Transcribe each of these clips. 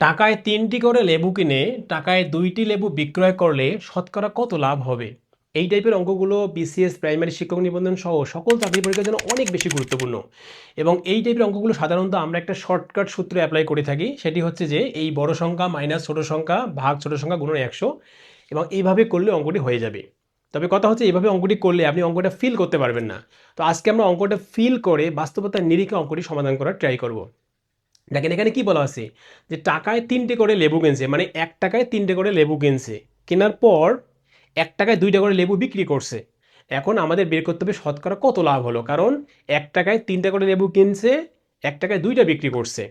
টাকায় ৩টি করে লেবু কিনে টাকায় ২টি লেবু বিক্রয় করলে শতকরা কত লাভ হবে? এই টাইপের অঙ্কগুলো বিসিএস, প্রাইমারি শিক্ষক নিবন্ধন সহ সকল চাকরি পরীক্ষার জন্য অনেক বেশি গুরুত্বপূর্ণ। এবং এই টাইপের অঙ্কগুলো সাধারণত আমরা একটা শর্টকাট সূত্রে অ্যাপ্লাই করে থাকি। সেটি হচ্ছে যে এই বড় সংখ্যা মাইনাস ছোট সংখ্যা ভাগ ছোট সংখ্যা গুণন ১০০, এবং এইভাবে করলে অঙ্কটি হয়ে যাবে। তবে কথা হচ্ছে এইভাবে অঙ্কটি করলে আপনি অঙ্কটা ফিল করতে পারবেন না। তো আজকে আমরা অঙ্কটা ফিল করে বাস্তবতার নিরিখে অঙ্কটি সমাধান করার ট্রাই করব। দেখেন এখানে কি বলা আছে যে টাকায় ৩টে করে লেবু কিনছে, মানে ১ টাকায় ৩টে করে লেবু কিনছে, কেনার পর ১ টাকায় ২টা করে লেবু বিক্রি করছে। এখন আমাদের বের করতে হবে শতকরা কত লাভ হলো, কারণ ১ টাকায় ৩টা করে লেবু কিনছে, ১ টাকায় ২টা বিক্রি করছে।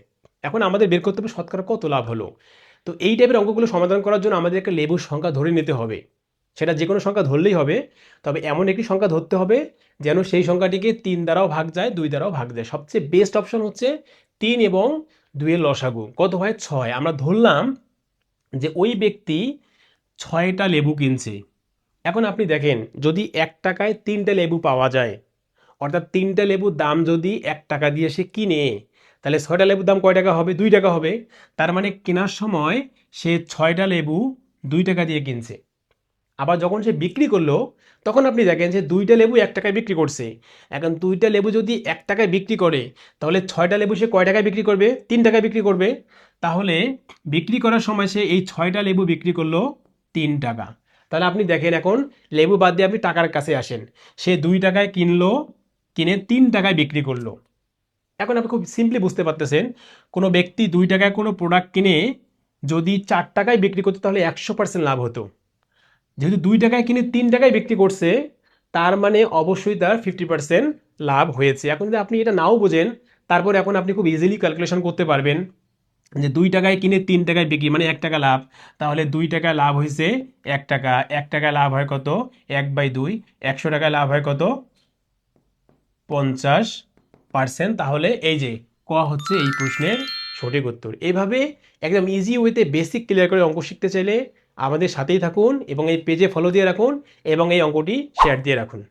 এখন আমাদের বের করতে হবে শতকরা কত লাভ হলো। তো এই টাইপের অঙ্কগুলো সমাধান করার জন্য আমাদের একটা লেবুর সংখ্যা ধরে নিতে হবে। সেটা যে কোনো সংখ্যা ধরলেই হবে, তবে এমন একটি সংখ্যা ধরতে হবে যেন সেই সংখ্যাটিকে ৩ দ্বারাও ভাগ যায়, ২ দ্বারাও ভাগ যায়। সবচেয়ে বেস্ট অপশন হচ্ছে ৩ এবং ২ এর লসাগু কত হয় ৬। আমরা ধরলাম যে ওই ব্যক্তি ৬টা লেবু কিনছে। এখন আপনি দেখেন যদি ১ টাকায় ৩টে লেবু পাওয়া যায়, অর্থাৎ ৩টে লেবুর দাম যদি ১ টাকা দিয়ে সে কিনে, তাহলে ৬টা লেবুর দাম কয় টাকা হবে? ২ টাকা হবে। তার মানে কেনার সময় সে ৬টা লেবু ২ টাকা দিয়ে কিনছে। আবার যখন সে বিক্রি করলো, তখন আপনি দেখেন যে ২টা লেবু ১ টাকায় বিক্রি করছে। এখন ২টা লেবু যদি ১ টাকায় বিক্রি করে, তাহলে ৬টা লেবু সে কয় টাকায় বিক্রি করবে? ৩ টাকায় বিক্রি করবে। তাহলে বিক্রি করার সময় সে এই ৬টা লেবু বিক্রি করলো ৩ টাকা। তাহলে আপনি দেখেন এখন লেবু বাদ দিয়ে আপনি টাকার কাছে আসেন। সে ২ টাকায় কিনলো, কিনে ৩ টাকায় বিক্রি করলো। এখন আপনি খুব সিম্পলি বুঝতে পারতেছেন, কোনো ব্যক্তি ২ টাকায় কোনো প্রোডাক্ট কিনে যদি ৪ টাকায় বিক্রি করতো তাহলে ১০০% লাভ হতো। যেহেতু ২ টাকায় কিনে ৩ টাকায় বিক্রি করছে, তার মানে অবশ্যই তার 50% লাভ হয়েছে। এখন যদি আপনি এটা নাও বোঝেন, তারপরে এখন আপনি খুব ইজিলি ক্যালকুলেশন করতে পারবেন যে ২ টাকায় কিনে ৩ টাকায় বিক্রি মানে ১ টাকা লাভ। তাহলে ২ টাকায় লাভ হয়েছে ১ টাকা, ১ টাকায় লাভ হয় কত? ১/২। ১০০ টাকায় লাভ হয় কত? 50%। তাহলে এই যে ক হচ্ছে এই প্রশ্নের সঠিক উত্তর। এইভাবে একদম ইজি ওয়েতে বেসিক ক্লিয়ার করে অঙ্ক শিখতে চাইলে আমাদের সাথেই থাকুন এবং এই পেজে ফলো দিয়ে রাখুন এবং এই অঙ্কটি শেয়ার দিয়ে রাখুন।